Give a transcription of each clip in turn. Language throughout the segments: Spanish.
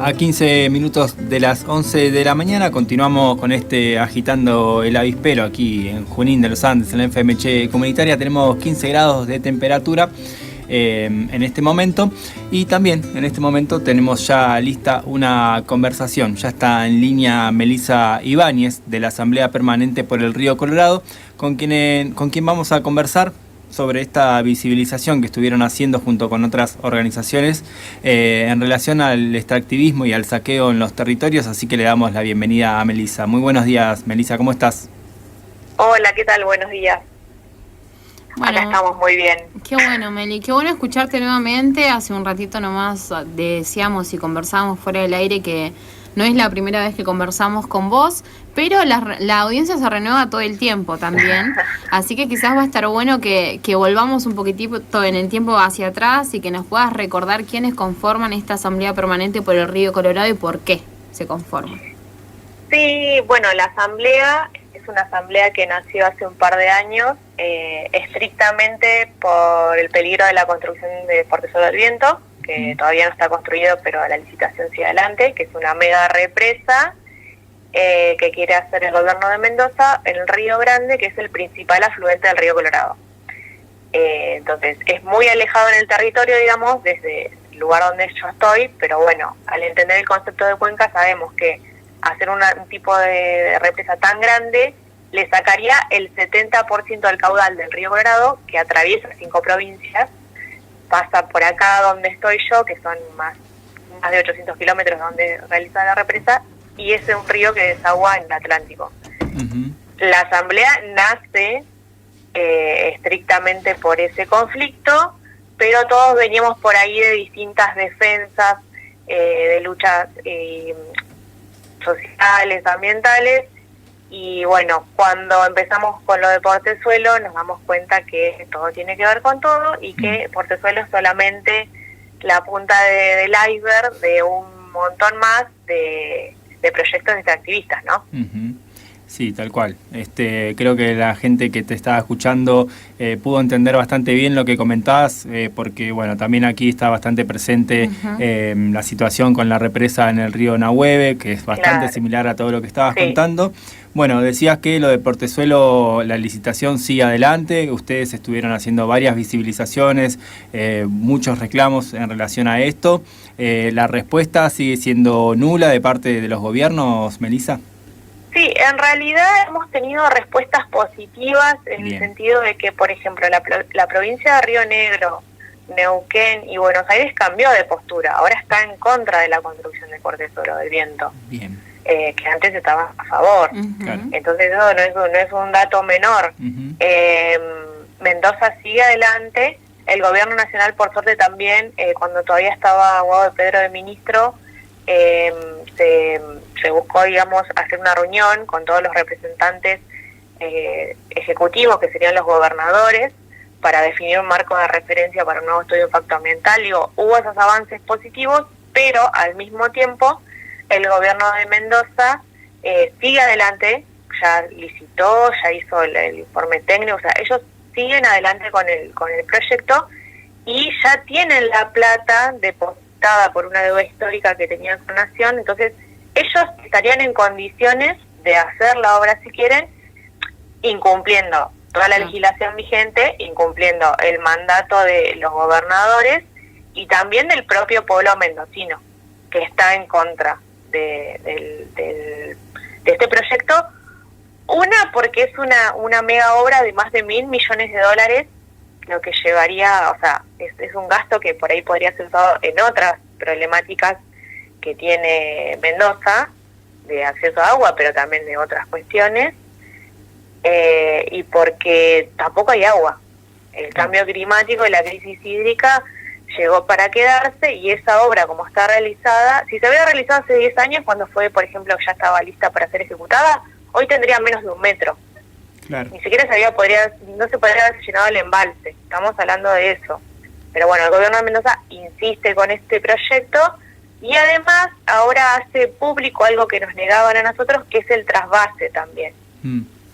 A 15 minutos de las 11 de la mañana continuamos con agitando el avispero aquí en Junín de los Andes, en la FMH comunitaria. Tenemos 15 grados de temperatura en este momento, y también en este momento tenemos ya lista una conversación. Ya está en línea Melissa Ibáñez, de la Asamblea Permanente por el Río Colorado, con quien vamos a conversar sobre esta visibilización que estuvieron haciendo junto con otras organizaciones en relación al extractivismo y al saqueo en los territorios, así que le damos la bienvenida a Melissa. Muy buenos días, Melissa, ¿cómo estás? Hola, ¿qué tal? Buenos días. Bueno, acá estamos muy bien. Qué bueno, Meli, qué bueno escucharte nuevamente. Hace un ratito nomás decíamos y conversábamos fuera del aire que no es la primera vez que conversamos con vos, pero la audiencia se renueva todo el tiempo también, así que quizás va a estar bueno que volvamos un poquitito en el tiempo hacia atrás y que nos puedas recordar quiénes conforman esta Asamblea Permanente por el Río Colorado y por qué se conforma. Sí, bueno, la Asamblea es una asamblea que nació hace un par de años, estrictamente por el peligro de la construcción de Portezuelo del Viento, que todavía no está construido, pero la licitación sigue adelante, que es una mega represa que quiere hacer el gobierno de Mendoza en el Río Grande, que es el principal afluente del Río Colorado. Entonces, es muy alejado en el territorio, digamos, desde el lugar donde yo estoy, pero bueno, al entender el concepto de cuenca sabemos que hacer un tipo de represa tan grande le sacaría el 70% del caudal del Río Colorado, que atraviesa 5 provincias, pasa por acá donde estoy yo, que son más de 800 kilómetros donde realiza la represa, y es un río que desagua en el Atlántico. Uh-huh. La asamblea nace estrictamente por ese conflicto, pero todos veníamos por ahí de distintas defensas, de luchas sociales, ambientales, y bueno, cuando empezamos con lo de Portezuelo nos damos cuenta que todo tiene que ver con todo y que Portezuelo es solamente la punta del iceberg de un montón más de proyectos extractivistas, ¿no? Uh-huh. Sí, tal cual. Creo que la gente que te estaba escuchando pudo entender bastante bien lo que comentabas, porque bueno, también aquí está bastante presente uh-huh. La situación con la represa en el río Nahueve, que es bastante similar a todo lo que estabas contando. Bueno, decías que lo de Portezuelo, la licitación sigue adelante, ustedes estuvieron haciendo varias visibilizaciones, muchos reclamos en relación a esto. ¿La respuesta sigue siendo nula de parte de los gobiernos, Melissa? Sí, en realidad hemos tenido respuestas positivas en el sentido de que, por ejemplo, la provincia de Río Negro, Neuquén y Buenos Aires cambió de postura, ahora está en contra de la construcción de Portezuelo del Viento. Bien. Que antes estaba a favor. Uh-huh. Entonces eso no es un dato menor. Uh-huh. Mendoza sigue adelante. El gobierno nacional, por suerte también, cuando todavía estaba Guado de Pedro de ministro, se buscó, digamos, hacer una reunión con todos los representantes ejecutivos, que serían los gobernadores, para definir un marco de referencia para un nuevo estudio de impacto ambiental. Digo, hubo esos avances positivos, pero al mismo tiempo el gobierno de Mendoza sigue adelante, ya licitó, ya hizo el informe técnico, o sea, ellos siguen adelante con el proyecto y ya tienen la plata depositada por una deuda histórica que tenían con Nación, entonces ellos estarían en condiciones de hacer la obra si quieren, incumpliendo toda la legislación vigente, incumpliendo el mandato de los gobernadores y también del propio pueblo mendocino, que está en contra de este proyecto. Una, porque es una mega obra de más de $1.000 millones, lo que llevaría, o sea, es un gasto que por ahí podría ser usado en otras problemáticas que tiene Mendoza, de acceso a agua, pero también de otras cuestiones, y porque tampoco hay agua. El cambio climático y la crisis hídrica llegó para quedarse, y esa obra, como está realizada, si se hubiera realizado hace 10 años, cuando fue, por ejemplo, ya estaba lista para ser ejecutada, hoy tendría menos de 1 metro. Claro. Ni siquiera no se podría haber llenado el embalse, estamos hablando de eso. Pero bueno, el gobierno de Mendoza insiste con este proyecto, y además ahora hace público algo que nos negaban a nosotros, que es el trasvase también,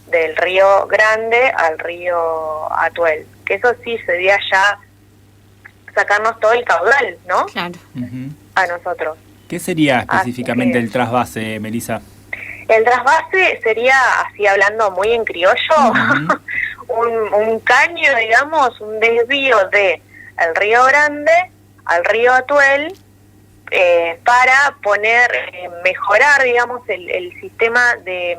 del Río Grande al río Atuel, que eso sí sería ya sacarnos todo el caudal, ¿no? Claro. A nosotros. ¿Qué sería específicamente el trasvase, Melissa? El trasvase sería, así hablando muy en criollo, un caño, digamos, un desvío de el Río Grande al río Atuel, para mejorar, digamos, el sistema de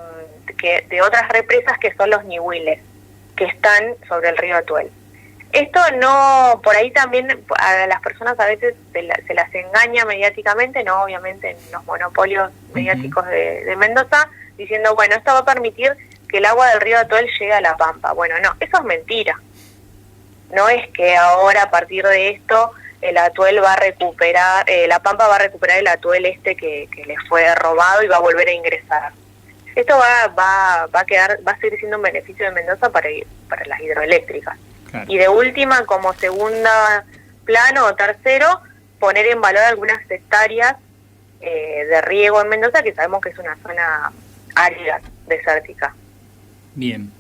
otras represas que son los ñihuiles, que están sobre el río Atuel. Esto no, por ahí también a las personas a veces se las engaña mediáticamente, no obviamente en los monopolios mediáticos de Mendoza, diciendo, bueno, esto va a permitir que el agua del río Atuel llegue a La Pampa. Bueno, no, eso es mentira. No es que ahora a partir de esto el Atuel va a recuperar, La Pampa va a recuperar el Atuel que le fue robado y va a volver a ingresar. Esto va a seguir siendo un beneficio de Mendoza para las hidroeléctricas. Claro. Y de última, como segunda plano o tercero, poner en valor algunas hectáreas de riego en Mendoza, que sabemos que es una zona árida, desértica. Bien.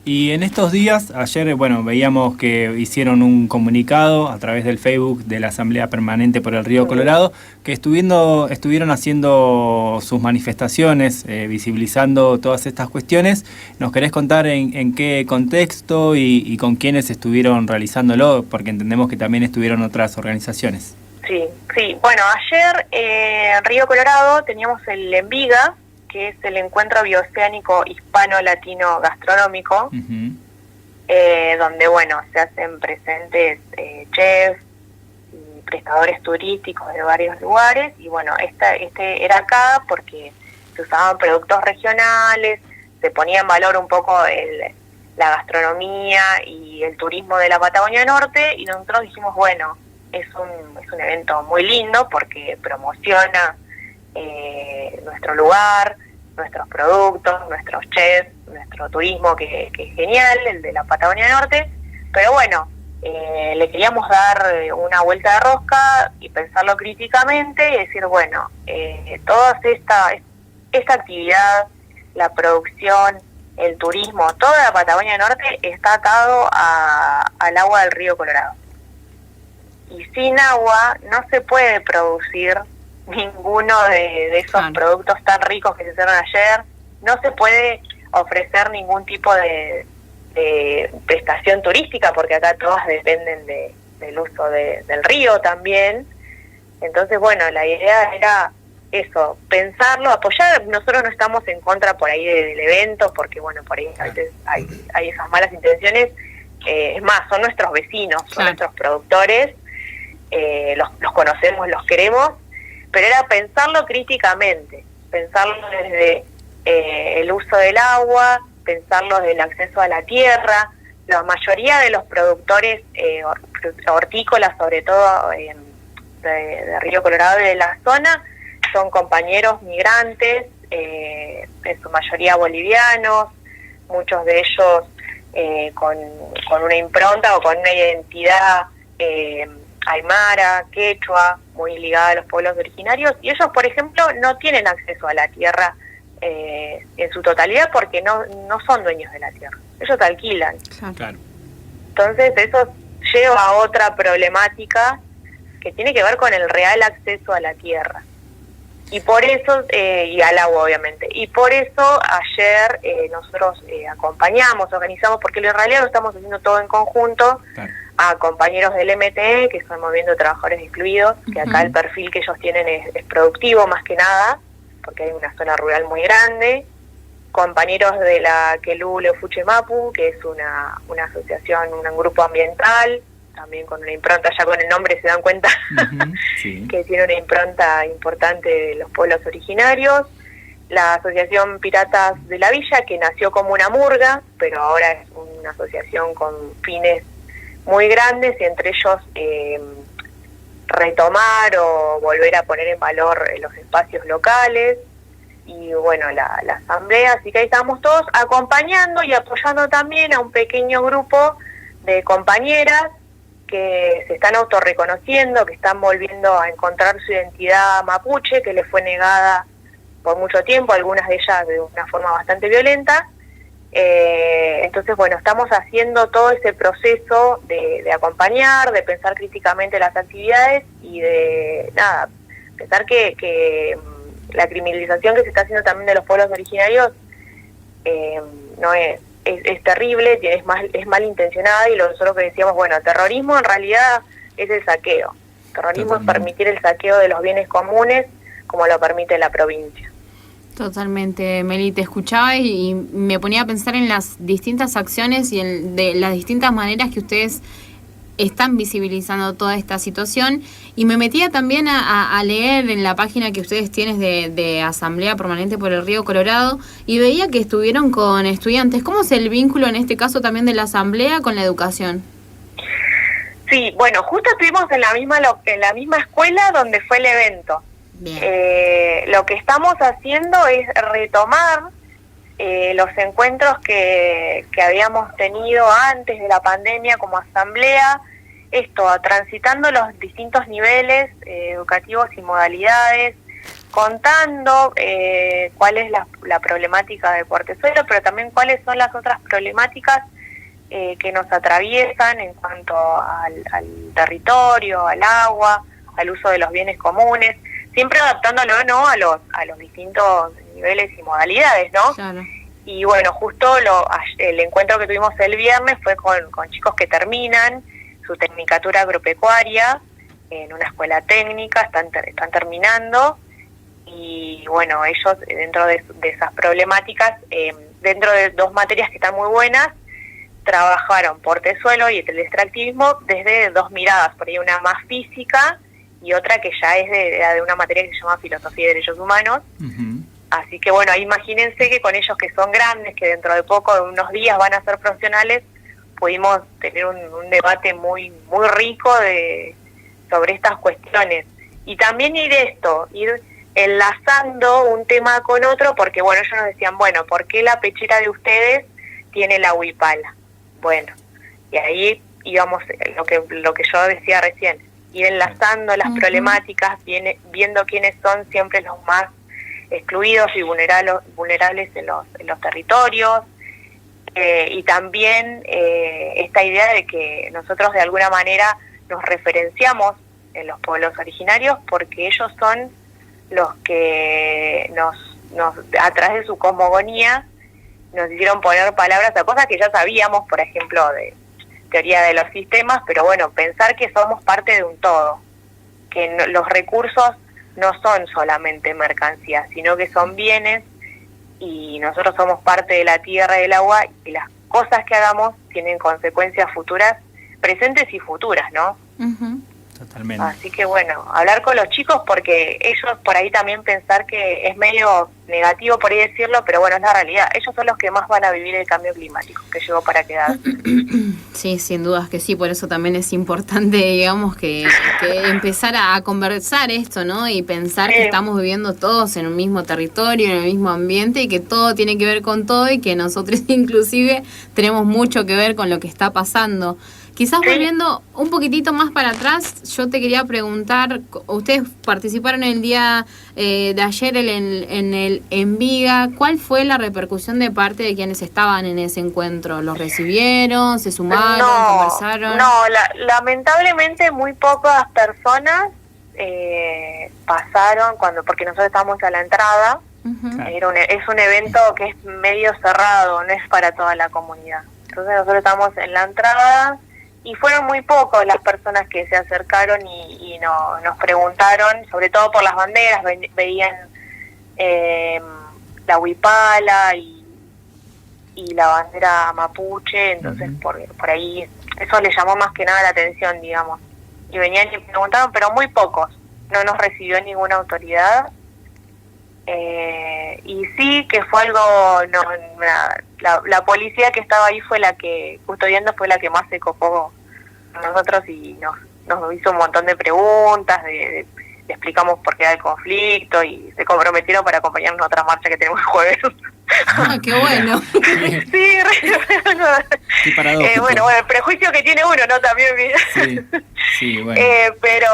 Y en estos días, ayer, veíamos que hicieron un comunicado a través del Facebook de la Asamblea Permanente por el Río Colorado, que estuvieron haciendo sus manifestaciones, visibilizando todas estas cuestiones. ¿Nos querés contar en qué contexto y con quiénes estuvieron realizándolo? Porque entendemos que también estuvieron otras organizaciones. Sí. Bueno, ayer en Río Colorado teníamos el Enviga, que es el Encuentro Bioceánico Hispano-Latino Gastronómico, donde, se hacen presentes chefs y prestadores turísticos de varios lugares, y este era acá porque se usaban productos regionales, se ponía en valor un poco la gastronomía y el turismo de la Patagonia Norte, y nosotros dijimos, es un evento muy lindo porque promociona nuestro lugar, nuestros productos, nuestros chefs, nuestro turismo que es genial, el de la Patagonia Norte, pero le queríamos dar una vuelta de rosca y pensarlo críticamente y decir, toda esta actividad, la producción, el turismo, toda la Patagonia Norte está atado al agua del río Colorado. Y sin agua no se puede producir ninguno de esos productos tan ricos que se hicieron ayer, no se puede ofrecer ningún tipo de prestación turística, porque acá todas dependen del uso del río también. Entonces, la idea era eso, pensarlo, apoyar. Nosotros no estamos en contra por ahí del evento, porque por ahí a veces hay esas malas intenciones. Es más, son nuestros vecinos, son nuestros productores, los conocemos, los queremos, pero era pensarlo críticamente, pensarlo desde el uso del agua, pensarlo desde el acceso a la tierra. La mayoría de los productores hortícolas, sobre todo de Río Colorado y de la zona, son compañeros migrantes, en su mayoría bolivianos, muchos de ellos con una impronta o con una identidad aymara, quechua, muy ligada a los pueblos originarios, y ellos, por ejemplo, no tienen acceso a la tierra en su totalidad porque no son dueños de la tierra, ellos alquilan. Claro. Entonces eso lleva a otra problemática que tiene que ver con el real acceso a la tierra, y por eso, y al agua obviamente, y por eso ayer nosotros acompañamos, organizamos, porque en realidad lo estamos haciendo todo en conjunto, a compañeros del MTE, que son Movimiento de Trabajadores Excluidos, que acá el perfil que ellos tienen es productivo más que nada, porque hay una zona rural muy grande, compañeros de la Quelú Leufuche Mapu, que es una asociación, un grupo ambiental, también con una impronta, ya con el nombre se dan cuenta que tiene una impronta importante de los pueblos originarios, la Asociación Piratas de la Villa, que nació como una murga, pero ahora es una asociación con fines muy grandes, y entre ellos retomar o volver a poner en valor los espacios locales, y la asamblea. Así que ahí estamos todos acompañando y apoyando también a un pequeño grupo de compañeras que se están autorreconociendo, que están volviendo a encontrar su identidad mapuche, que les fue negada por mucho tiempo, algunas de ellas de una forma bastante violenta. Entonces, estamos haciendo todo ese proceso de acompañar, de pensar críticamente las actividades y de, Pensar que la criminalización que se está haciendo también de los pueblos originarios no es terrible, es malintencionada, y nosotros que decíamos, bueno, terrorismo en realidad es el saqueo. Terrorismo Totalmente. es permitir el saqueo de los bienes comunes como lo permite la provincia. Totalmente, Meli, te escuchaba y me ponía a pensar en las distintas acciones y de las distintas maneras que ustedes están visibilizando toda esta situación, y me metía también a leer en la página que ustedes tienen de Asamblea Permanente por el Río Colorado, y veía que estuvieron con estudiantes. ¿Cómo es el vínculo en este caso también de la Asamblea con la educación? Sí, bueno, justo estuvimos en la misma escuela donde fue el evento. Bien. Lo que estamos haciendo es retomar los encuentros que habíamos tenido antes de la pandemia como asamblea, transitando los distintos niveles educativos y modalidades, contando cuál es la problemática de Portezuelo, pero también cuáles son las otras problemáticas que nos atraviesan en cuanto al territorio, al agua, al uso de los bienes comunes, siempre adaptándolo, ¿no?, a los distintos niveles y modalidades, ¿no? Claro. Y bueno, justo el encuentro que tuvimos el viernes fue con chicos que terminan su tecnicatura agropecuaria en una escuela técnica, están terminando, y bueno, ellos dentro de esas problemáticas, dentro de dos materias que están muy buenas, trabajaron Portezuelo y el extractivismo desde dos miradas, por ahí una más física y otra que ya es de una materia que se llama Filosofía y Derechos Humanos. Uh-huh. Así que bueno, imagínense que con ellos que son grandes, que dentro de poco, de unos días van a ser profesionales, pudimos tener un debate muy muy rico sobre estas cuestiones. Y también ir enlazando un tema con otro, porque bueno, ellos nos decían, bueno, ¿por qué la pechera de ustedes tiene la huipala? Bueno, y ahí íbamos, lo que yo decía recién, ir enlazando las problemáticas, viendo quiénes son siempre los más excluidos y vulnerables en los territorios, y también esta idea de que nosotros de alguna manera nos referenciamos en los pueblos originarios porque ellos son los que a través de su cosmogonía nos hicieron poner palabras a cosas que ya sabíamos, por ejemplo, de teoría de los sistemas, pero bueno, pensar que somos parte de un todo, que los recursos no son solamente mercancías, sino que son bienes, y nosotros somos parte de la tierra y del agua, y las cosas que hagamos tienen consecuencias futuras, presentes y futuras, ¿no? Uh-huh. Totalmente. Así que bueno, hablar con los chicos, porque ellos por ahí también pensar que es medio negativo por ahí decirlo, pero bueno, es la realidad. Ellos son los que más van a vivir el cambio climático, que llegó para quedar. Sí, sin dudas que sí, por eso también es importante, digamos, que empezar a conversar esto, ¿no? Y pensar que estamos viviendo todos en un mismo territorio, en el mismo ambiente, y que todo tiene que ver con todo, y que nosotros inclusive tenemos mucho que ver con lo que está pasando. Quizás volviendo un poquitito más para atrás, yo te quería preguntar, ustedes participaron el día de ayer en el Enviga, ¿cuál fue la repercusión de parte de quienes estaban en ese encuentro? ¿Los recibieron, se sumaron, conversaron? No, lamentablemente muy pocas personas pasaron porque nosotros estábamos a la entrada. Uh-huh. Es un evento que es medio cerrado, no es para toda la comunidad. Entonces nosotros estamos en la entrada, y fueron muy pocos las personas que se acercaron y nos preguntaron, sobre todo por las banderas, veían la huipala y la bandera mapuche, entonces por ahí eso les llamó más que nada la atención, digamos. Y venían y preguntaban, pero muy pocos, no nos recibió ninguna autoridad. Y sí que fue algo, la policía que estaba ahí fue la que, custodiando, fue la que más se copó con nosotros y nos hizo un montón de preguntas, le explicamos por qué era el conflicto, y se comprometieron para acompañarnos a otra marcha que tenemos el jueves. Ah, qué bueno. Sí, Qué paradójico. Bueno, el prejuicio que tiene uno, ¿no? También. Sí, bueno. Pero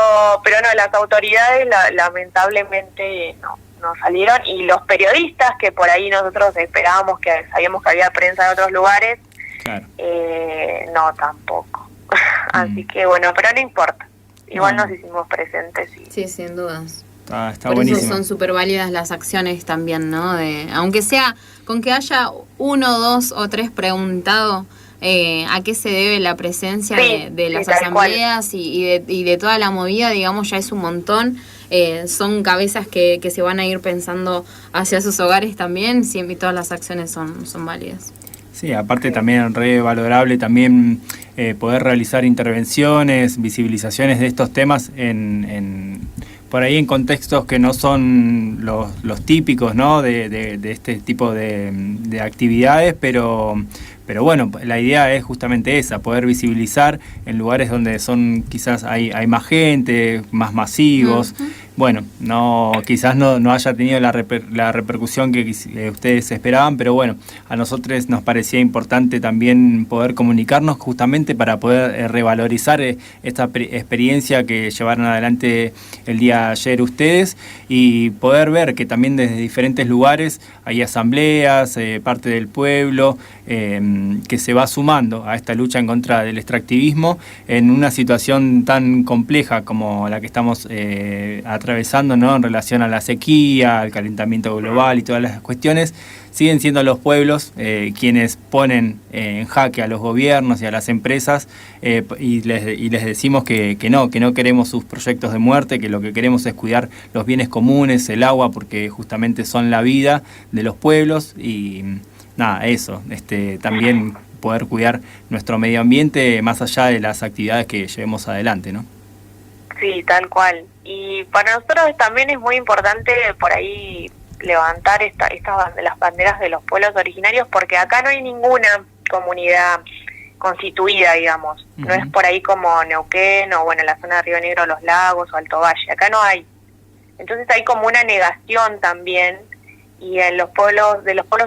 no, las autoridades lamentablemente no salieron, y los periodistas que por ahí nosotros esperábamos, que sabíamos que había prensa en otros lugares, claro. No, tampoco. Así que bueno, pero no importa. Igual nos hicimos presentes. Sí, sin dudas. Está Por buenísimo. eso son súper válidas las acciones también, ¿no? Aunque sea con que haya 1, 2 o 3 preguntado a qué se debe la presencia de las asambleas y de toda la movida, digamos, ya es un montón. Son cabezas que se van a ir pensando hacia sus hogares también, siempre, y todas las acciones son válidas. Sí, aparte también re valorable también poder realizar intervenciones, visibilizaciones de estos temas por ahí en contextos que no son los típicos, ¿no? de este tipo de actividades, pero bueno, la idea es justamente esa, poder visibilizar en lugares donde quizás hay más gente, más masivos. Uh-huh. Bueno, quizás no haya tenido la repercusión que ustedes esperaban, pero bueno, a nosotros nos parecía importante también poder comunicarnos justamente para poder revalorizar esta experiencia que llevaron adelante el día de ayer ustedes y poder ver que también desde diferentes lugares hay asambleas, parte del pueblo, que se va sumando a esta lucha en contra del extractivismo en una situación tan compleja como la que estamos atravesando, ¿no? En relación a la sequía, al calentamiento global y todas las cuestiones. Siguen siendo los pueblos quienes ponen en jaque a los gobiernos y a las empresas y les decimos que no queremos sus proyectos de muerte, que lo que queremos es cuidar los bienes comunes, el agua, porque justamente son la vida de los pueblos y nada, eso, también poder cuidar nuestro medio ambiente más allá de las actividades que llevemos adelante, ¿no? Sí, tal cual. Y para nosotros también es muy importante por ahí levantar las banderas de los pueblos originarios, porque acá no hay ninguna comunidad constituida, digamos. Uh-huh. No es por ahí como Neuquén o bueno, la zona de Río Negro, Los Lagos o Alto Valle. Acá no hay. Entonces hay como una negación también, y en los pueblos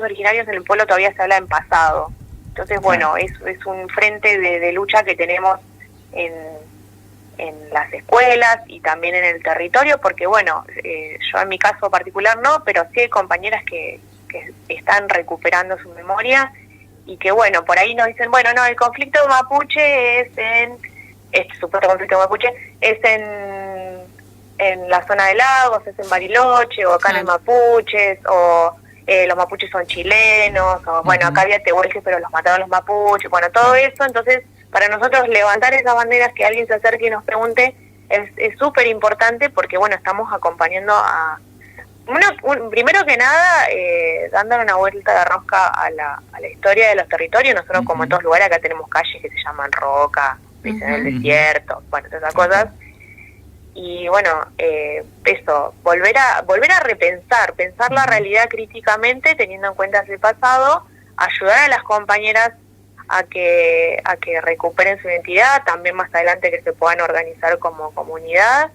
originarios en el pueblo todavía se habla en pasado. Entonces, bueno, es un frente de lucha que tenemos en las escuelas y también en el territorio, porque bueno, yo en mi caso particular no, pero sí hay compañeras que están recuperando su memoria y que bueno, por ahí nos dicen, bueno, no, el conflicto mapuche este supuesto conflicto mapuche es en la zona de Lagos, es en Bariloche, o acá no hay mapuches, o los mapuches son chilenos, o bueno, acá había tehuelches pero los mataron los mapuches, bueno, todo eso. Entonces para nosotros levantar esas banderas, que alguien se acerque y nos pregunte, es súper importante, porque bueno, estamos acompañando a primero que nada dándole una vuelta de rosca a la historia de los territorios. Nosotros como en todos lugares acá tenemos calles que se llaman Roca, en el desierto, bueno, todas esas cosas. Y bueno, eso, volver a pensar la realidad críticamente, teniendo en cuenta ese pasado, ayudar a las compañeras a que recuperen su identidad, también más adelante que se puedan organizar como comunidad,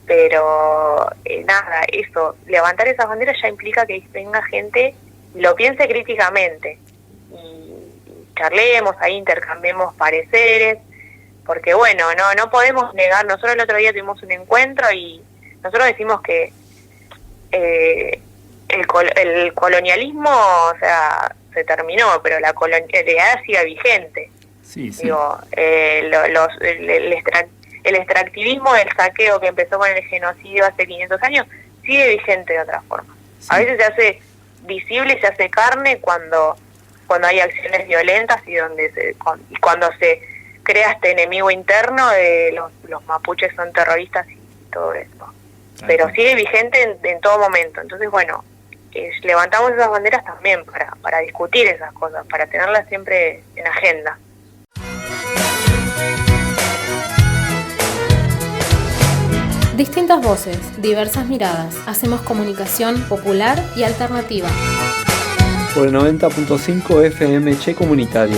pero nada, eso, levantar esas banderas ya implica que venga gente y lo piense críticamente, y charlemos ahí, intercambiemos pareceres, porque bueno, no podemos negar. Nosotros el otro día tuvimos un encuentro y nosotros decimos que el colonialismo, o sea, se terminó, pero la colonialidad sigue vigente. Sí, sí. Digo, el extractivismo del saqueo que empezó con el genocidio hace 500 años sigue vigente de otra forma. Sí. A veces se hace visible y se hace carne cuando hay acciones violentas y cuando se crea este enemigo interno de los mapuches son terroristas y todo eso. Pero sigue vigente en todo momento. Entonces, bueno, levantamos esas banderas también para discutir esas cosas, para tenerlas siempre en agenda. Distintas voces, diversas miradas. Hacemos comunicación popular y alternativa. Por el 90.5 FM Che Comunitario.